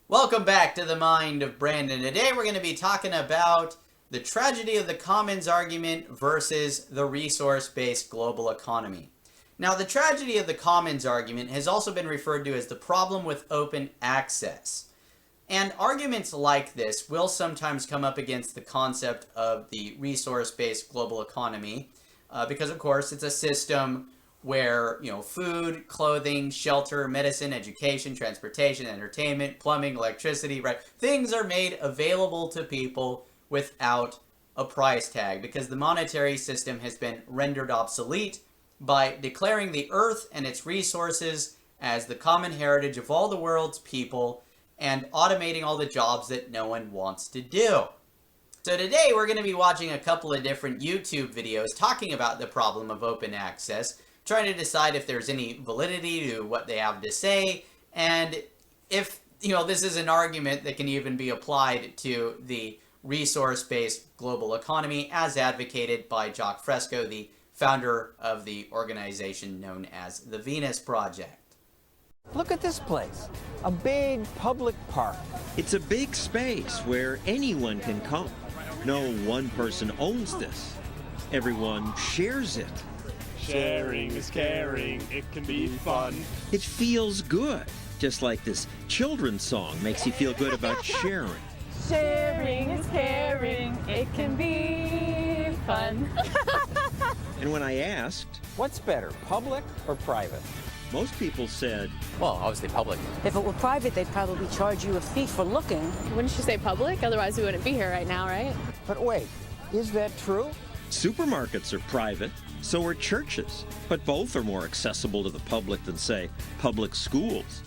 Welcome back to The Mind of Brandon. Today we're going to be talking about the tragedy of the commons argument versus the resource-based global economy. Now, the tragedy of the commons argument has also been referred to as the problem with open access. And arguments like this will sometimes come up against the concept of the resource-based global economy because, of course, it's a system where, food, clothing, shelter, medicine, education, transportation, entertainment, plumbing, electricity, right? Things are made available to people without a price tag because the monetary system has been rendered obsolete by declaring the earth and its resources as the common heritage of all the world's people and automating all the jobs that no one wants to do. So today we're going to be watching a couple of different YouTube videos talking about the problem of open access, trying to decide if there's any validity to what they have to say, and if, this is an argument that can even be applied to the resource-based global economy as advocated by Jacques Fresco, the founder of the organization known as the Venus Project. Look at this place, a big public park. It's a big space where anyone can come. No one person owns this. Everyone shares it. Sharing is caring, it can be fun. It feels good, just like this children's song makes you feel good about sharing. Sharing is caring, it can be fun. And when I asked, What's better, public or private? most people said, Well, obviously public. If it were private, they'd probably charge you a fee for looking. Wouldn't you say public? Otherwise we wouldn't be here right now, right? But wait, is that true? supermarkets are private, so are churches, but both are more accessible to the public than, say, public schools.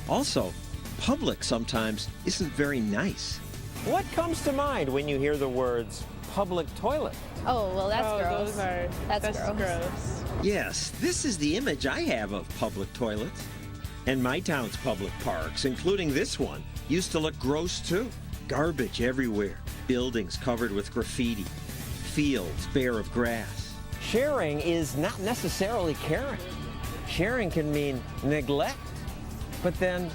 Also, public sometimes isn't very nice. What comes to mind when you hear the words public toilet? Oh, well, that's gross. That's gross. Yes, this is the image I have of public toilets. And my town's public parks, including this one, used to look gross too. Garbage everywhere, buildings covered with graffiti, fields bare of grass. Sharing is not necessarily caring. Sharing can mean neglect. But then,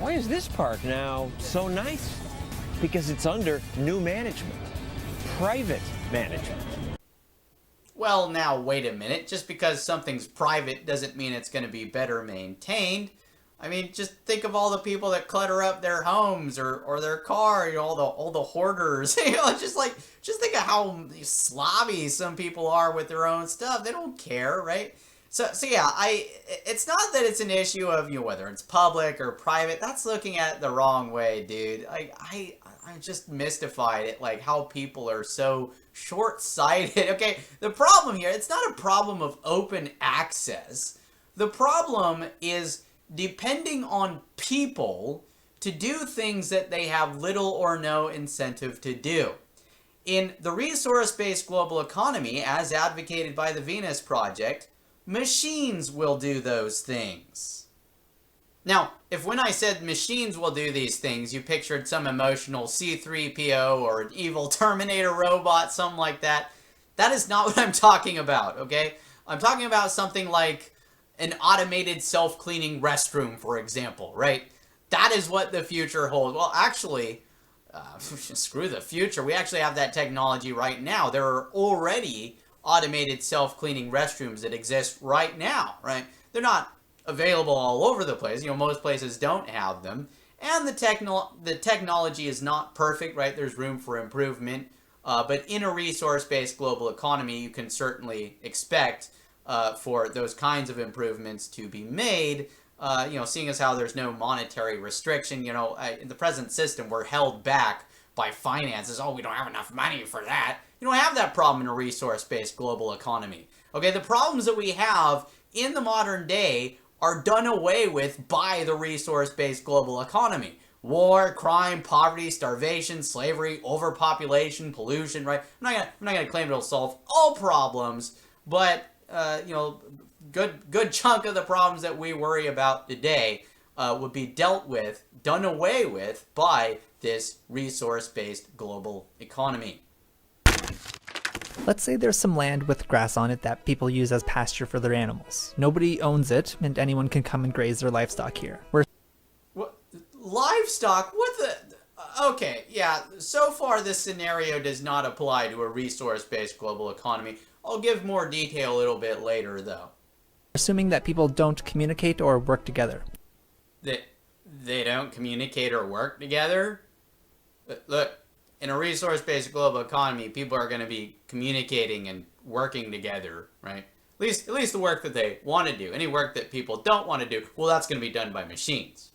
why is this park now so nice? Because it's under new management, private management. Well, now, wait a minute. Just because something's private doesn't mean it's going to be better maintained. I mean, just think of all the people that clutter up their homes or their car, all the hoarders. Just think of how slobby some people are with their own stuff. They don't care, right? So yeah, it's not that it's an issue of, whether it's public or private. That's looking at it the wrong way, dude. I'm just mystified at like how people are so short-sighted. Okay, the problem here, it's not a problem of open access. The problem is depending on people to do things that they have little or no incentive to do. In the resource-based global economy, as advocated by the Venus Project, machines will do those things. Now, if when I said machines will do these things, you pictured some emotional C-3PO or an evil Terminator robot, something like that, that is not what I'm talking about, okay? I'm talking about something like an automated self-cleaning restroom, for example, right? That is what the future holds. Well, actually, screw the future. We actually have that technology right now. There are already automated self-cleaning restrooms that exist right now, right? They're not available all over the place. Most places don't have them. And the technology is not perfect, right? There's room for improvement. But in a resource-based global economy, you can certainly expect for those kinds of improvements to be made, seeing as how there's no monetary restriction. In the present system, we're held back by finances. Oh, we don't have enough money for that. You don't have that problem in a resource-based global economy. Okay, the problems that we have in the modern day are done away with by the resource-based global economy. War, crime, poverty, starvation, slavery, overpopulation, pollution, right? I'm not gonna claim it'll solve all problems, but good chunk of the problems that we worry about today would be dealt with, done away with by this resource-based global economy. Let's say there's some land with grass on it that people use as pasture for their animals. Nobody owns it, and anyone can come and graze their livestock here. What? Livestock? livestock? What the... Okay, yeah, so far this scenario does not apply to a resource-based global economy. I'll give more detail a little bit later, though. Assuming that people don't communicate or work together. They don't communicate or work together? Look, in a resource-based global economy, people are going to be communicating and working together, right? At least the work that they want to do. Any work that people don't want to do, well, that's going to be done by machines.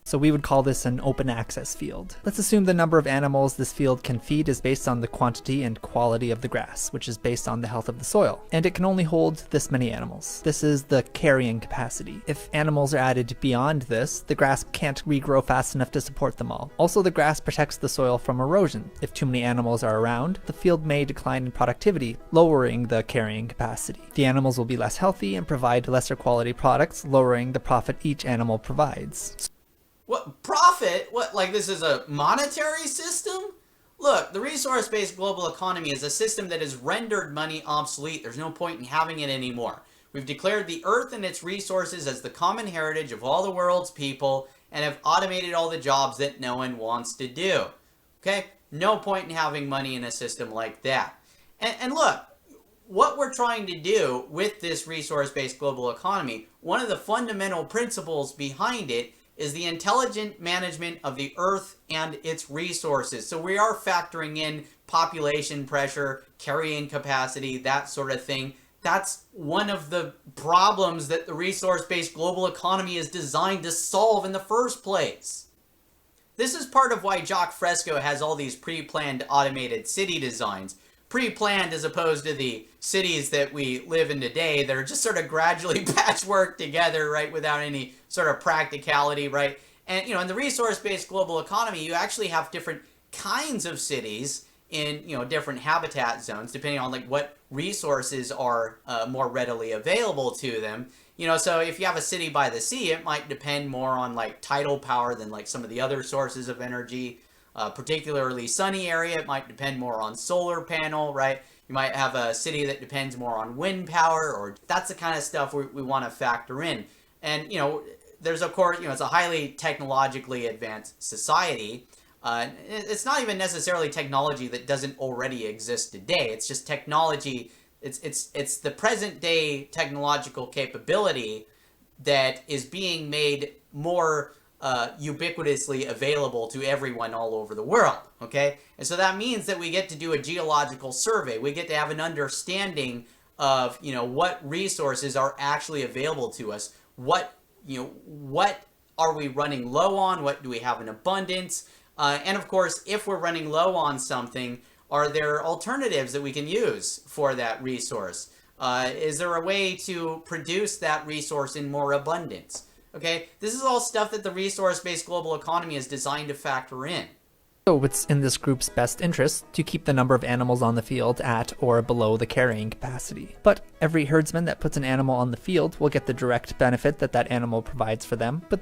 So we would call this an open access field. Let's assume the number of animals this field can feed is based on the quantity and quality of the grass, which is based on the health of the soil. And it can only hold this many animals. This is the carrying capacity. If animals are added beyond this, the grass can't regrow fast enough to support them all. Also, the grass protects the soil from erosion. If too many animals are around, the field may decline in productivity, lowering the carrying capacity. The animals will be less healthy and provide lesser quality products, lowering the profit each animal provides. What, profit? What, like this is a monetary system? Look, the resource-based global economy is a system that has rendered money obsolete. There's no point in having it anymore. We've declared the earth and its resources as the common heritage of all the world's people and have automated all the jobs that no one wants to do. Okay? No point in having money in a system like that. And look, what we're trying to do with this resource-based global economy, one of the fundamental principles behind it is the intelligent management of the earth and its resources. So we are factoring in population pressure, carrying capacity, that sort of thing. That's one of the problems that the resource-based global economy is designed to solve in the first place. This is part of why Jacques Fresco has all these pre-planned automated city designs. Pre-planned as opposed to the cities that we live in today that are just sort of gradually patchwork together, right, without any sort of practicality, right? And, you know, in the resource-based global economy, you actually have different kinds of cities in, you know, different habitat zones, depending on, like, what resources are more readily available to them. You know, so if you have a city by the sea, it might depend more on, like, tidal power than, like, some of the other sources of energy. Particularly sunny area, it might depend more on solar panel, right? You might have a city that depends more on wind power, or that's the kind of stuff we want to factor in. And, you know, there's, of course, you know, it's a highly technologically advanced society. It's not even necessarily technology that doesn't already exist today. It's just technology, it's the present day technological capability that is being made more ubiquitously available to everyone all over the world, okay? And so that means that we get to do a geological survey. We get to have an understanding of, you know, what resources are actually available to us. What are we running low on? What do we have in abundance? And of course, if we're running low on something, are there alternatives that we can use for that resource? Is there a way to produce that resource in more abundance? Okay, this is all stuff that the resource-based global economy is designed to factor in. So it's in this group's best interest to keep the number of animals on the field at or below the carrying capacity. But every herdsman that puts an animal on the field will get the direct benefit that that animal provides for them. But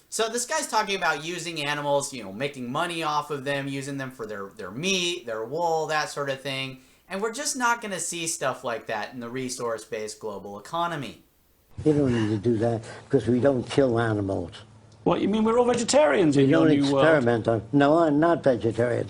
so this guy's talking about using animals, you know, making money off of them, using them for their meat, their wool, that sort of thing. And we're just not going to see stuff like that in the resource-based global economy. You don't need to do that because we don't kill animals. What, you mean we're all vegetarians in your new world? We don't experiment on... No, I'm not vegetarian.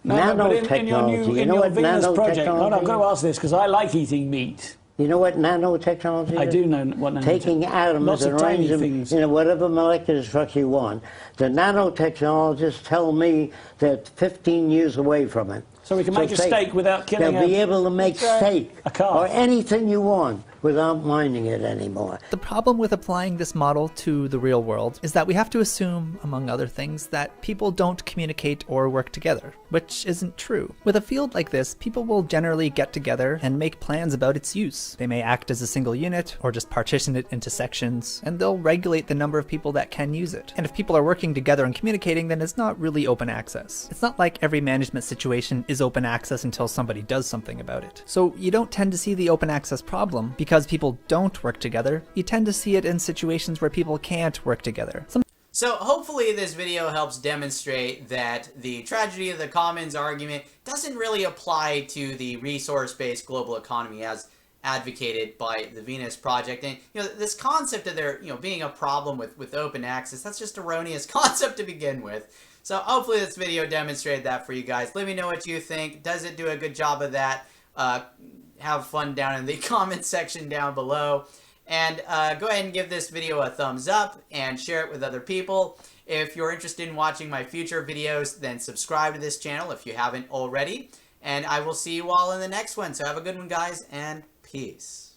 No, nanotechnology. In your new, you know what Venus project, nanotechnology I've got to ask this because I like eating meat. You know what nanotechnology is? I do know what nanotechnology is. Taking atoms and arranging them in whatever molecular structure you want. The nanotechnologists tell me they're 15 years away from it. So we can make a steak without killing They'll be able to make steak a calf. or anything you want without mining it anymore. the problem with applying this model to the real world is that we have to assume, among other things, that people don't communicate or work together, which isn't true. With a field like this, people will generally get together and make plans about its use. They may act as a single unit or just partition it into sections, and they'll regulate the number of people that can use it. And if people are working together and communicating, then it's not really open access. It's not like every management situation is open access until somebody does something about it. So you don't tend to see the open access problem because people don't work together. You tend to see it in situations where people can't work together. So hopefully this video helps demonstrate that the tragedy of the commons argument doesn't really apply to the resource-based global economy as advocated by the Venus Project. And this concept of there being a problem with open access, that's just erroneous concept to begin with. So hopefully this video demonstrated that for you guys. Let me know what you think. Does it do a good job of that? Have fun down in the comment section down below. And go ahead and give this video a thumbs up and share it with other people. If you're interested in watching my future videos, then subscribe to this channel if you haven't already. And I will see you all in the next one. So have a good one, guys, and peace.